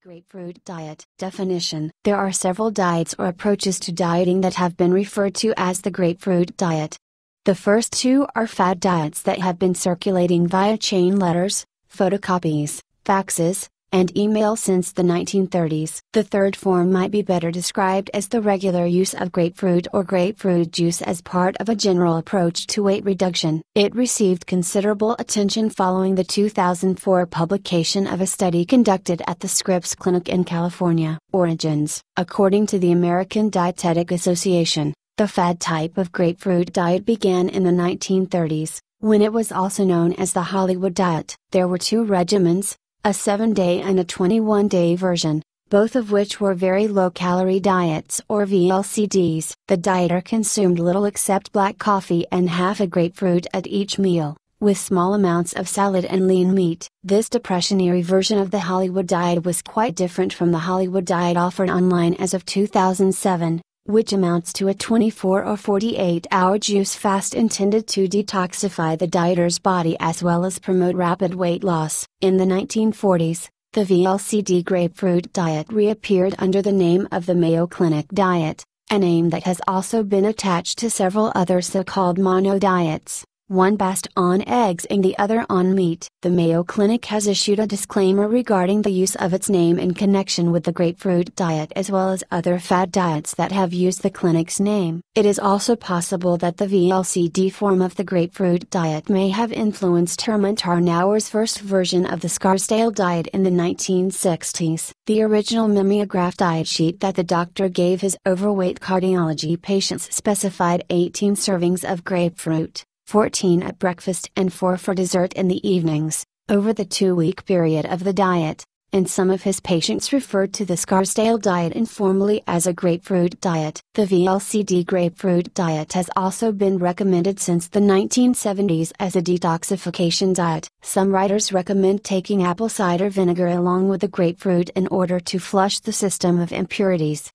Grapefruit diet. Definition: there are several diets or approaches to dieting that have been referred to as the grapefruit diet. The first two are fad diets that have been circulating via chain letters, photocopies, faxes, and email since the 1930s. The third form might be better described as the regular use of grapefruit or grapefruit juice as part of a general approach to weight reduction. It received considerable attention following the 2004 publication of a study conducted at the Scripps Clinic in California. Origins: according to the American Dietetic Association, the fad type of grapefruit diet began in the 1930s, when it was also known as the Hollywood diet. There were two regimens, a 7-day and a 21-day version, both of which were very low-calorie diets or VLCDs. The dieter consumed little except black coffee and half a grapefruit at each meal, with small amounts of salad and lean meat. This depressionary version of the Hollywood diet was quite different from the Hollywood diet offered online as of 2007, which amounts to a 24 or 48-hour juice fast intended to detoxify the dieter's body as well as promote rapid weight loss. In the 1940s, the VLCD grapefruit diet reappeared under the name of the Mayo Clinic diet, a name that has also been attached to several other so-called mono diets, one based on eggs and the other on meat. The Mayo Clinic has issued a disclaimer regarding the use of its name in connection with the grapefruit diet as well as other fad diets that have used the clinic's name. It is also possible that the VLCD form of the grapefruit diet may have influenced Herman Tarnauer's first version of the Scarsdale diet in the 1960s. The original mimeograph diet sheet that the doctor gave his overweight cardiology patients specified 18 servings of grapefruit, 14 at breakfast and 4 for dessert in the evenings, over the 2-week period of the diet, and some of his patients referred to the Scarsdale diet informally as a grapefruit diet. The VLCD grapefruit diet has also been recommended since the 1970s as a detoxification diet. Some writers recommend taking apple cider vinegar along with the grapefruit in order to flush the system of impurities.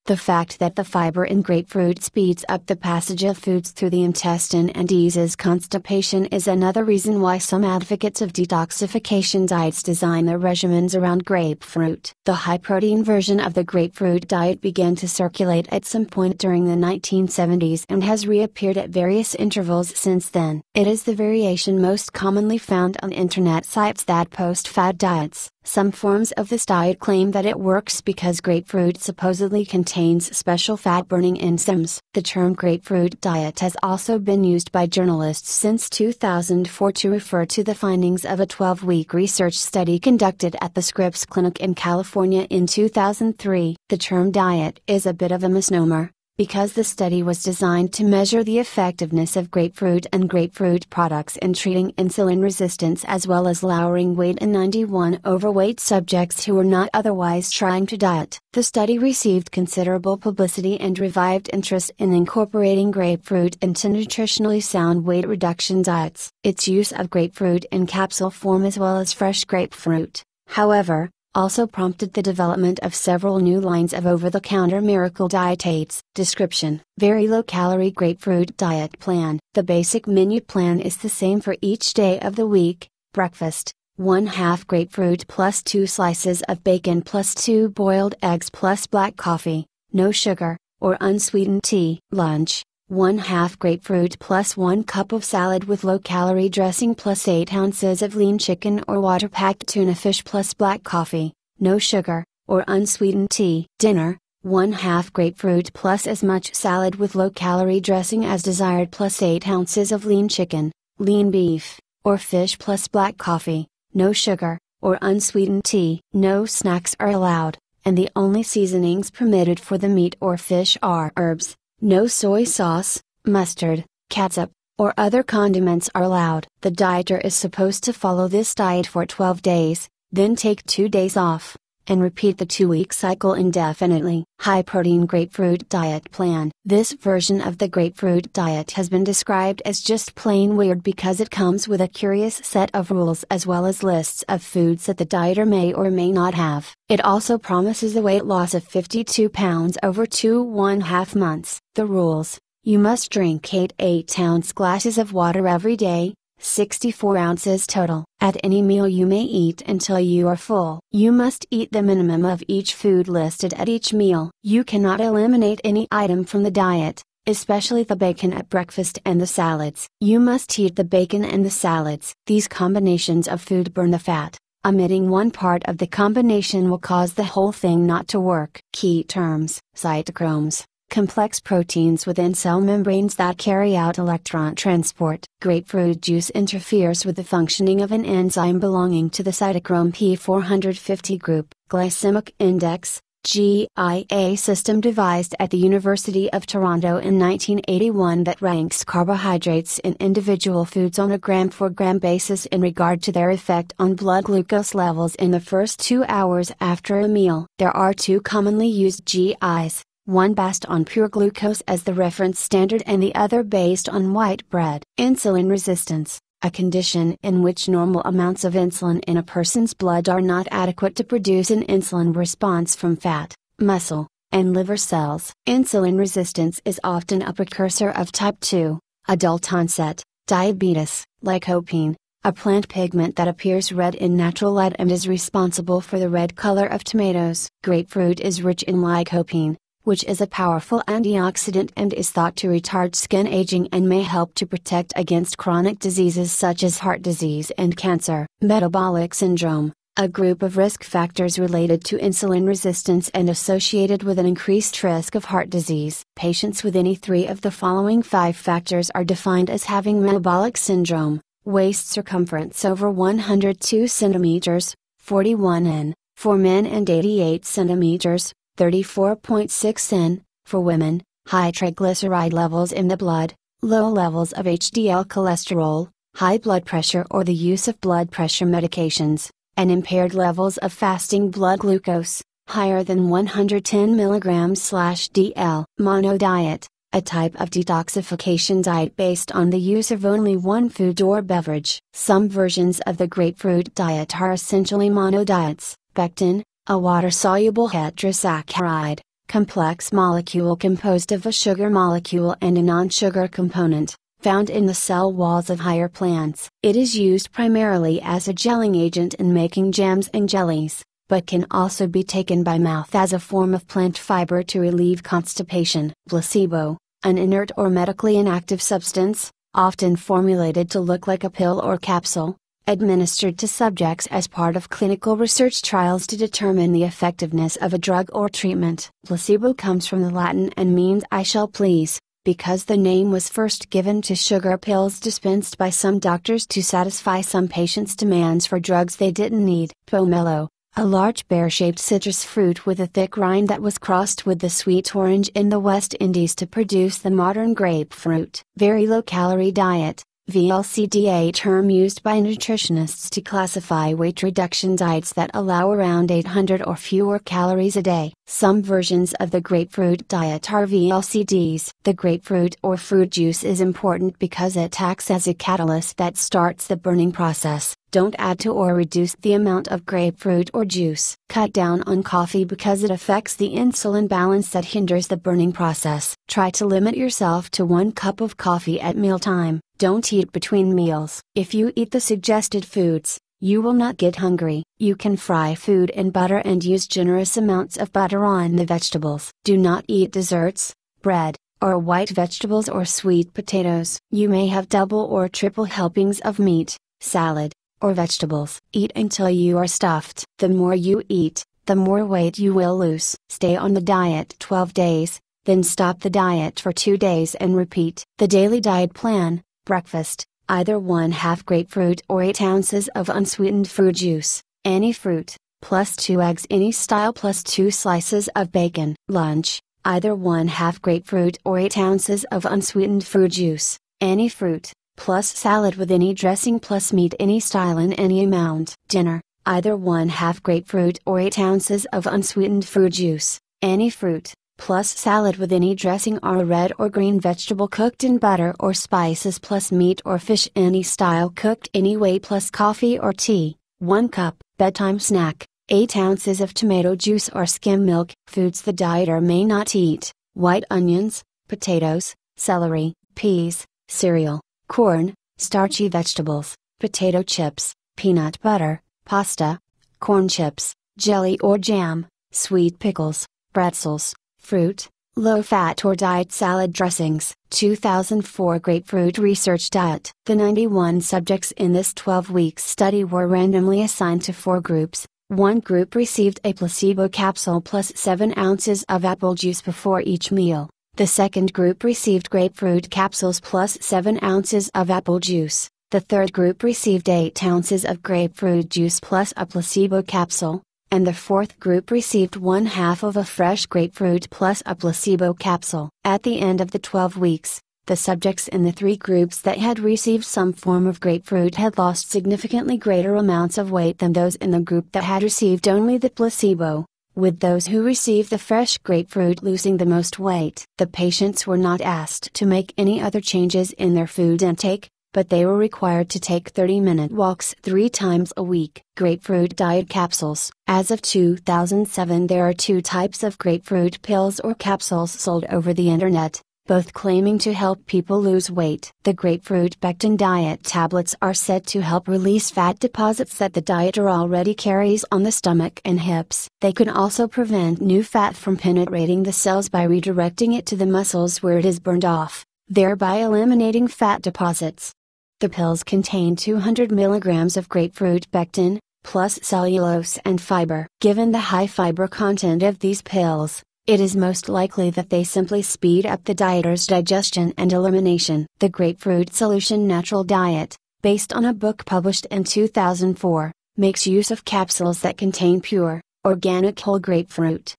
The fact that the fiber in grapefruit speeds up the passage of foods through the intestine and eases constipation is another reason why some advocates of detoxification diets design their regimens around grapefruit. The high-protein version of the grapefruit diet began to circulate at some point during the 1970s and has reappeared at various intervals since then. It is the variation most commonly found on internet sites that post fad diets. Some forms of this diet claim that it works because grapefruit supposedly contains special fat-burning enzymes. The term grapefruit diet has also been used by journalists since 2004 to refer to the findings of a 12-week research study conducted at the Scripps Clinic in California in 2003. The term diet is a bit of a misnomer, because the study was designed to measure the effectiveness of grapefruit and grapefruit products in treating insulin resistance as well as lowering weight in 91 overweight subjects who were not otherwise trying to diet. The study received considerable publicity and revived interest in incorporating grapefruit into nutritionally sound weight reduction diets. Its use of grapefruit in capsule form as well as fresh grapefruit, however, also prompted the development of several new lines of over-the-counter miracle diet aids. Description: very low-calorie grapefruit diet plan. The basic menu plan is the same for each day of the week. Breakfast: 1/2 grapefruit plus 2 slices of bacon plus 2 boiled eggs plus black coffee, no sugar, or unsweetened tea. Lunch: 1/2 grapefruit plus 1 cup of salad with low-calorie dressing plus 8 ounces of lean chicken or water-packed tuna fish plus black coffee, no sugar, or unsweetened tea. Dinner: 1/2 grapefruit plus as much salad with low-calorie dressing as desired plus 8 ounces of lean chicken, lean beef, or fish plus black coffee, no sugar, or unsweetened tea. No snacks are allowed, and the only seasonings permitted for the meat or fish are herbs. No soy sauce, mustard, catsup, or other condiments are allowed. The dieter is supposed to follow this diet for 12 days, then take 2 days off, and repeat the 2-week cycle indefinitely. High-protein grapefruit diet plan. This version of the grapefruit diet has been described as just plain weird because it comes with a curious set of rules as well as lists of foods that the dieter may or may not have. It also promises a weight loss of 52 pounds over 2.5 months. The rules: you must drink 8 8-ounce glasses of water every day, 64 ounces total. At any meal you may eat until you are full. You must eat the minimum of each food listed at each meal. You cannot eliminate any item from the diet, especially the bacon at breakfast and the salads. You must eat the bacon and the salads. These combinations of food burn the fat. Omitting one part of the combination will cause the whole thing not to work. Key terms: cytochromes, complex proteins within cell membranes that carry out electron transport. Grapefruit juice interferes with the functioning of an enzyme belonging to the cytochrome P450 group. Glycemic index, GIA system devised at the University of Toronto in 1981 that ranks carbohydrates in individual foods on a gram-for-gram basis in regard to their effect on blood glucose levels in the first 2 hours after a meal. There are two commonly used GIs, one based on pure glucose as the reference standard and the other based on white bread. Insulin resistance, a condition in which normal amounts of insulin in a person's blood are not adequate to produce an insulin response from fat, muscle, and liver cells. Insulin resistance is often a precursor of type 2, adult onset, diabetes. Lycopene, a plant pigment that appears red in natural light and is responsible for the red color of tomatoes. Grapefruit is rich in lycopene, which is a powerful antioxidant and is thought to retard skin aging and may help to protect against chronic diseases such as heart disease and cancer. Metabolic syndrome, a group of risk factors related to insulin resistance and associated with an increased risk of heart disease. Patients with any three of the following 5 factors are defined as having metabolic syndrome: waist circumference over 102 centimeters, 41 in, for men, and 88 centimeters, 34.6 in, for women, high triglyceride levels in the blood, low levels of HDL cholesterol, high blood pressure or the use of blood pressure medications, and impaired levels of fasting blood glucose, higher than 110 mg/dl. Mono diet, a type of detoxification diet based on the use of only one food or beverage. Some versions of the grapefruit diet are essentially mono diets. Pectin, a water-soluble heterosaccharide, complex molecule composed of a sugar molecule and a non-sugar component, found in the cell walls of higher plants. It is used primarily as a gelling agent in making jams and jellies, but can also be taken by mouth as a form of plant fiber to relieve constipation. Placebo, an inert or medically inactive substance, often formulated to look like a pill or capsule, administered to subjects as part of clinical research trials to determine the effectiveness of a drug or treatment. Placebo comes from the Latin and means "I shall please," because the name was first given to sugar pills dispensed by some doctors to satisfy some patients' demands for drugs they didn't need. Pomelo, a large pear-shaped citrus fruit with a thick rind that was crossed with the sweet orange in the West Indies to produce the modern grapefruit. Very low-calorie diet, VLCD, a term used by nutritionists to classify weight reduction diets that allow around 800 or fewer calories a day. Some versions of the grapefruit diet are VLCDs. The grapefruit or fruit juice is important because it acts as a catalyst that starts the burning process. Don't add to or reduce the amount of grapefruit or juice. Cut down on coffee because it affects the insulin balance that hinders the burning process. Try to limit yourself to 1 cup of coffee at mealtime. Don't eat between meals. If you eat the suggested foods, you will not get hungry. You can fry food in butter and use generous amounts of butter on the vegetables. Do not eat desserts, bread, or white vegetables or sweet potatoes. You may have double or triple helpings of meat, salad, or vegetables. Eat until you are stuffed. The more you eat, the more weight you will lose. Stay on the diet 12 days, then stop the diet for 2 days and repeat. The daily diet plan: breakfast, either 1/2 grapefruit or 8 ounces of unsweetened fruit juice, any fruit, plus 2 eggs any style plus 2 slices of bacon. Lunch, either 1/2 grapefruit or 8 ounces of unsweetened fruit juice, any fruit, plus salad with any dressing plus meat any style in any amount. Dinner, either 1/2 grapefruit or 8 ounces of unsweetened fruit juice, any fruit, plus salad with any dressing or a red or green vegetable cooked in butter or spices plus meat or fish any style cooked any way plus coffee or tea, 1 cup. Bedtime snack, 8 ounces of tomato juice or skim milk. Foods the dieter may not eat: white onions, potatoes, celery, peas, cereal, corn, starchy vegetables, potato chips, peanut butter, pasta, corn chips, jelly or jam, sweet pickles, pretzels, fruit, low-fat or diet salad dressings. 2004 Grapefruit Research Diet. The 91 subjects in this 12-week study were randomly assigned to 4 groups. One group received a placebo capsule plus 7 ounces of apple juice before each meal. The second group received grapefruit capsules plus 7 ounces of apple juice. The third group received 8 ounces of grapefruit juice plus a placebo capsule. And the fourth group received 1/2 of a fresh grapefruit plus a placebo capsule. At the end of the 12 weeks, the subjects in the 3 groups that had received some form of grapefruit had lost significantly greater amounts of weight than those in the group that had received only the placebo, with those who received the fresh grapefruit losing the most weight. The patients were not asked to make any other changes in their food intake, but they were required to take 30-minute walks 3 times a week. Grapefruit diet capsules. As of 2007, there are 2 types of grapefruit pills or capsules sold over the internet, both claiming to help people lose weight. The grapefruit pectin diet tablets are said to help release fat deposits that the dieter already carries on the stomach and hips. They can also prevent new fat from penetrating the cells by redirecting it to the muscles where it is burned off, thereby eliminating fat deposits. The pills contain 200 milligrams of grapefruit pectin, plus cellulose and fiber. Given the high fiber content of these pills, it is most likely that they simply speed up the dieter's digestion and elimination. The Grapefruit Solution Natural Diet, based on a book published in 2004, makes use of capsules that contain pure, organic whole grapefruit.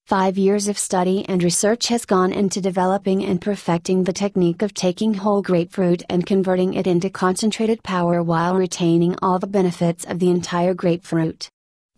5 years of study and research has gone into developing and perfecting the technique of taking whole grapefruit and converting it into concentrated powder while retaining all the benefits of the entire grapefruit.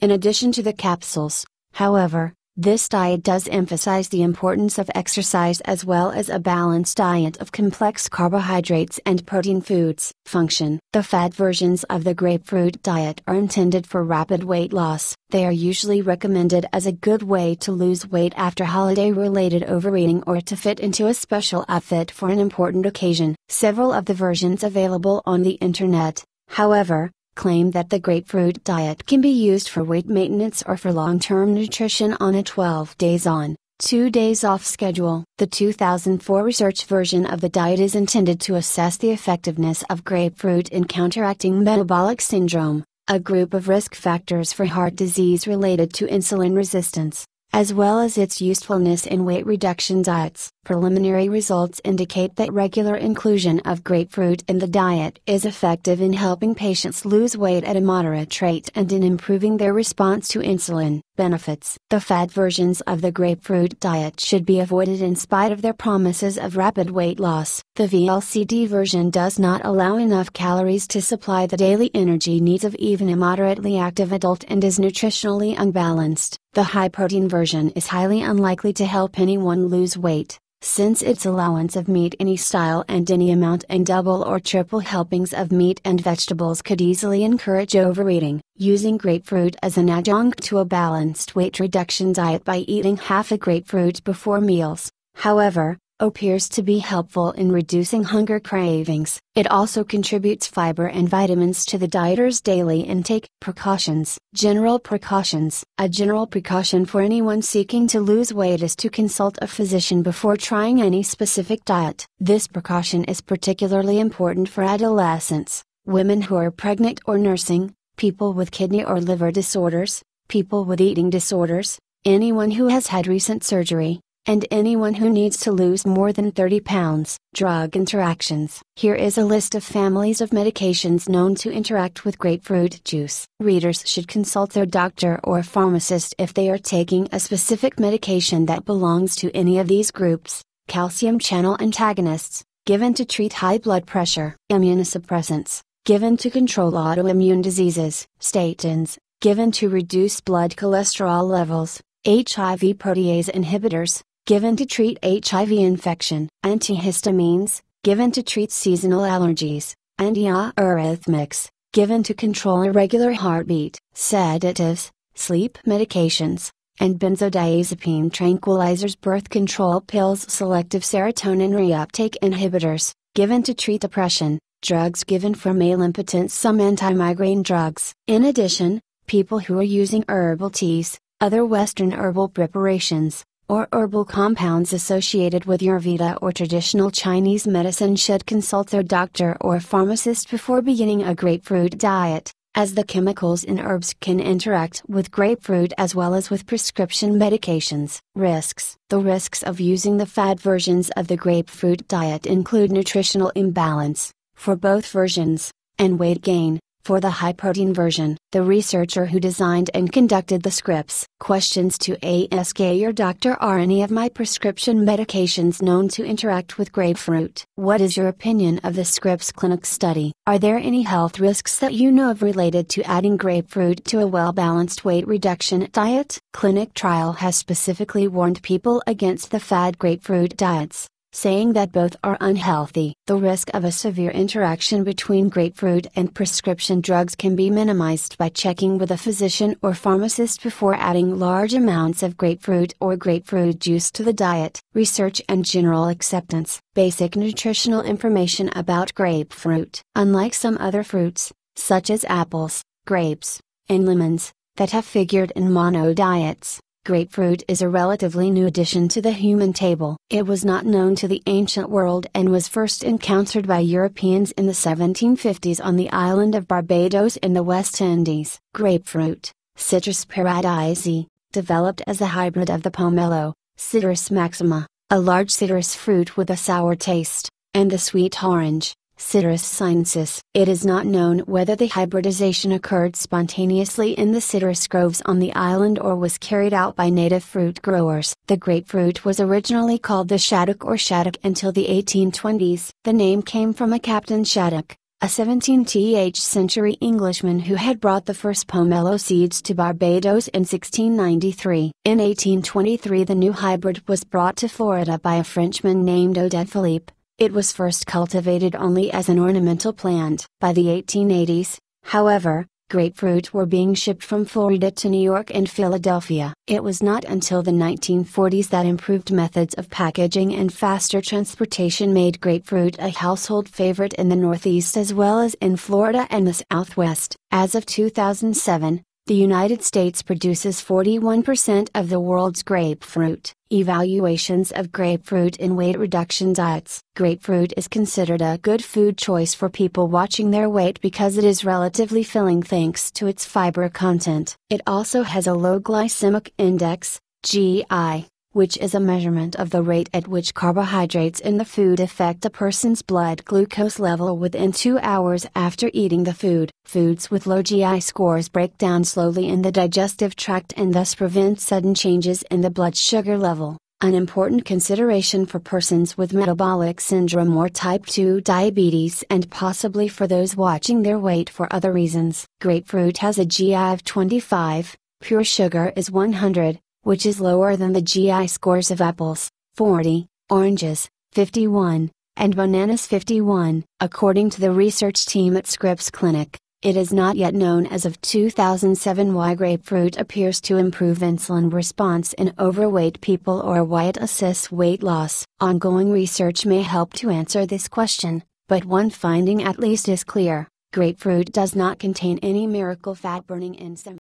In addition to the capsules, however, this diet does emphasize the importance of exercise as well as a balanced diet of complex carbohydrates and protein foods. Function. The fat versions of the grapefruit diet are intended for rapid weight loss. They are usually recommended as a good way to lose weight after holiday-related overeating or to fit into a special outfit for an important occasion. Several of the versions available on the internet, however, claim that the grapefruit diet can be used for weight maintenance or for long-term nutrition on a 12 days on, 2 days off schedule. The 2004 research version of the diet is intended to assess the effectiveness of grapefruit in counteracting metabolic syndrome, a group of risk factors for heart disease related to insulin resistance, as well as its usefulness in weight reduction diets. Preliminary results indicate that regular inclusion of grapefruit in the diet is effective in helping patients lose weight at a moderate rate and in improving their response to insulin. Benefits. The fat versions of the grapefruit diet should be avoided in spite of their promises of rapid weight loss. The VLCD version does not allow enough calories to supply the daily energy needs of even a moderately active adult and is nutritionally unbalanced. The high-protein version is highly unlikely to help anyone lose weight, since its allowance of meat any style and any amount and double or triple helpings of meat and vegetables could easily encourage overeating. Using grapefruit as an adjunct to a balanced weight reduction diet by eating half a grapefruit before meals, however, appears to be helpful in reducing hunger cravings. It also contributes fiber and vitamins to the dieter's daily intake. Precautions. General precautions. A general precaution for anyone seeking to lose weight is to consult a physician before trying any specific diet. This precaution is particularly important for adolescents, women who are pregnant or nursing, people with kidney or liver disorders, people with eating disorders, anyone who has had recent surgery, and anyone who needs to lose more than 30 pounds. Drug interactions. Here is a list of families of medications known to interact with grapefruit juice. Readers should consult their doctor or pharmacist if they are taking a specific medication that belongs to any of these groups. Calcium channel antagonists, given to treat high blood pressure. Immunosuppressants, given to control autoimmune diseases. Statins, given to reduce blood cholesterol levels. HIV protease inhibitors, given to treat HIV infection. Antihistamines, given to treat seasonal allergies. Antiarrhythmics, given to control irregular heartbeat. Sedatives, sleep medications, and benzodiazepine tranquilizers. Birth control pills. Selective serotonin reuptake inhibitors, given to treat depression, drugs given for male impotence, some anti-migraine drugs. In addition, people who are using herbal teas, other Western herbal preparations, or herbal compounds associated with Ayurveda or traditional Chinese medicine should consult their doctor or pharmacist before beginning a grapefruit diet, as the chemicals in herbs can interact with grapefruit as well as with prescription medications. Risks. The risks of using the fad versions of the grapefruit diet include nutritional imbalance, for both versions, and weight gain, for the high-protein version. The researcher who designed and conducted the scripts. Questions to ask your doctor: are any of my prescription medications known to interact with grapefruit? What is your opinion of the Scripps Clinic study? Are there any health risks that you know of related to adding grapefruit to a well-balanced weight reduction diet? Clinic trial has specifically warned people against the fad grapefruit diets, saying that both are unhealthy. The risk of a severe interaction between grapefruit and prescription drugs can be minimized by checking with a physician or pharmacist before adding large amounts of grapefruit or grapefruit juice to the diet. Research and general acceptance. Basic nutritional information about grapefruit. Unlike some other fruits, such as apples, grapes, and lemons, that have figured in mono diets, grapefruit is a relatively new addition to the human table. It was not known to the ancient world and was first encountered by Europeans in the 1750s on the island of Barbados in the West Indies. Grapefruit, Citrus paradisea, developed as a hybrid of the pomelo, Citrus maxima, a large citrus fruit with a sour taste, and the sweet orange, Citrus sinensis. It is not known whether the hybridization occurred spontaneously in the citrus groves on the island or was carried out by native fruit growers. The grapefruit was originally called the shaddock or shaddock until the 1820s. The name came from a Captain Shaddock, a 17th century Englishman who had brought the first pomelo seeds to Barbados in 1693. In 1823 the new hybrid was brought to Florida by a Frenchman named Odette Philippe. It was first cultivated only as an ornamental plant. By the 1880s, however, grapefruit were being shipped from Florida to New York and Philadelphia. It was not until the 1940s that improved methods of packaging and faster transportation made grapefruit a household favorite in the Northeast as well as in Florida and the Southwest. As of 2007, the United States produces 41% of the world's grapefruit. Evaluations of grapefruit in weight reduction diets. Grapefruit is considered a good food choice for people watching their weight because it is relatively filling thanks to its fiber content. It also has a low glycemic index, GI, which is a measurement of the rate at which carbohydrates in the food affect a person's blood glucose level within 2 hours after eating the food. Foods with low GI scores break down slowly in the digestive tract and thus prevent sudden changes in the blood sugar level, an important consideration for persons with metabolic syndrome or type 2 diabetes and possibly for those watching their weight for other reasons. Grapefruit has a GI of 25, pure sugar is 100, which is lower than the GI scores of apples, 40, oranges, 51, and bananas 51. According to the research team at Scripps Clinic, it is not yet known as of 2007 why grapefruit appears to improve insulin response in overweight people or why it assists weight loss. Ongoing research may help to answer this question, but one finding at least is clear: grapefruit does not contain any miracle fat burning enzyme.